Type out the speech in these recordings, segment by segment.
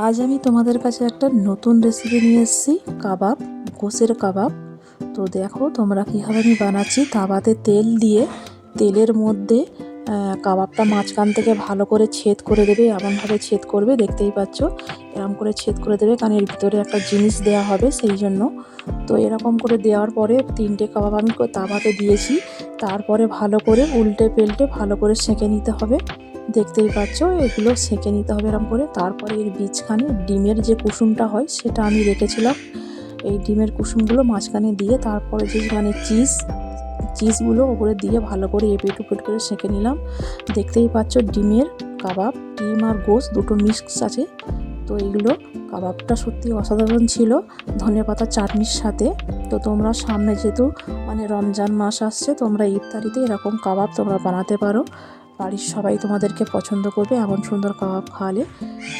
আজ আমি তোমাদের কাছে একটা নতুন রেসিপি নিয়ে এসেছি, কাবাব, গোশের কাবাব। তো দেখো তোমরা কীভাবে আমি বানাচ্ছি। তাওয়াতে তেল দিয়ে তেলের মধ্যে কাবাবটা মাঝখান থেকে ভালো করে ছেদ করে দেবে। এমনভাবে ছেদ করবে, দেখতেই পাচ্ছ এরকম করে ছেদ করে দেবে, কারণ এর ভিতরে একটা জিনিস দেওয়া হবে সেই জন্য। তো এরকম করে দেওয়ার পরে 3টে কাবাব আমি তাওয়াতে দিয়েছি। তারপরে ভালো করে উল্টে পাল্টে ভালো করে সেঁকে নিতে হবে। দেখতেই পাচ্ছ এগুলো সেঁকে নিতে হবে এরকম করে। তারপরে এর বীজখানে ডিমের যে কুসুমটা হয় সেটা আমি রেখেছিলাম, এই ডিমের কুসুমগুলো মাঝখানে দিয়ে তারপরে যে চিজগুলো ওপরে দিয়ে ভালো করে এপিট উপিট করে সেঁকে নিলাম। দেখতেই পাচ্ছ ডিমের কাবাব, ডিম আর গোশ দুটো মিক্স আছে। তো এইগুলো কাবাবটা সত্যি অসাধারণ ছিল ধনেপাতা চাটনির সাথে। তো তোমরা সামনে যেহেতু রমজান মাস আসছে, তোমরা ইফতারিতে এরকম কাবাব তোমরা বানাতে পারো। বাড়ির সবাই তোমাদেরকে পছন্দ করবে এমন সুন্দর কাবাব খাওয়ালে।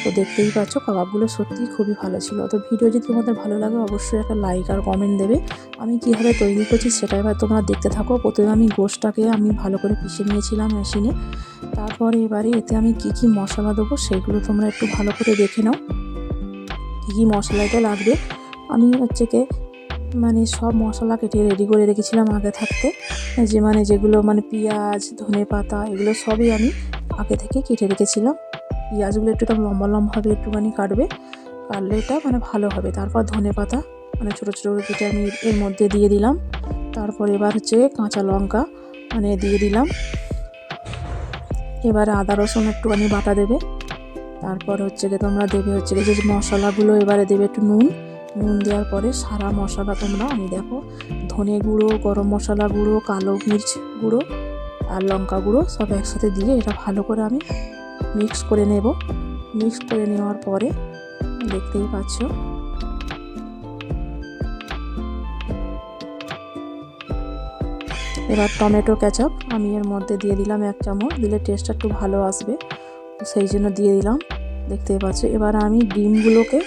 তো দেখতেই পাচ্ছ কাবাবগুলো সত্যিই খুবই ভালো ছিল। তো ভিডিও যদি তোমাদের ভালো লাগে অবশ্যই একটা লাইক আর কমেন্ট দেবে। আমি কীভাবে তৈরি করছি সেটা এবার তোমরা দেখতে থাকো। প্রথমে আমি গোশটাকে ভালো করে পিষে নিয়েছিলাম মেশিনে। তারপরে এবারে এতে আমি কি মশলা দেবো সেগুলো তোমরা একটু ভালো করে দেখে নাও, কী মশলাটা লাগবে। আমি সব মশলা কেটে রেডি করে রেখেছিলাম আগে থাকতে, যেগুলো পেঁয়াজ, ধনেপাতা এগুলো সবই আমি আগে থেকে কেটে রেখেছিলাম। পেঁয়াজগুলো একটু লম্বা লম্বাভাবে একটুখানি কাটবে, কাটলে এটা ভালো হবে। তারপর ধনেপাতা ছোটো ছোটো করে কেটে আমি এর মধ্যে দিয়ে দিলাম। তারপর এবার কাঁচা লঙ্কা দিয়ে দিলাম। এবারে আদা রসুন একটুখানি বাটা দেবে। তারপর তোমরা দেবে যে মশলাগুলো, এবারে দেবে একটু নুন দেওয়ার পরে সারা মশলা তোমরা দেখো ধনে গুঁড়ো, গরম মশলা গুঁড়ো, কালো মির্চ গুঁড়ো আর লঙ্কা গুঁড়ো সব একসাথে দিয়ে এটা ভালো করে আমি মিক্স করে নেব। মিক্স করে নেওয়ার পরে দেখতেই পাচ্ছ এবার টমেটো কেচাপ আমি এর মধ্যে দিয়ে দিলাম 1 চামচ, দিলে টেস্টটা একটু ভালো আসবে, তো সেই জন্য দিয়ে দিলাম। দেখতেই পাচ্ছ এবার আমি ডিমগুলোকে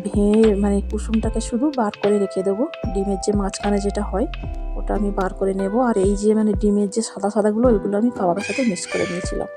ভেঙে কুসুমটাকে শুধু বার করে রেখে দেবো। ডিমের যে মাঝখানে যেটা হয় ওটা আমি বার করে নেব। আর এই যে ডিমের যে সাদা সাদাগুলো ওইগুলো আমি কাবাবের সাথে মিক্স করে নিয়েছিলাম।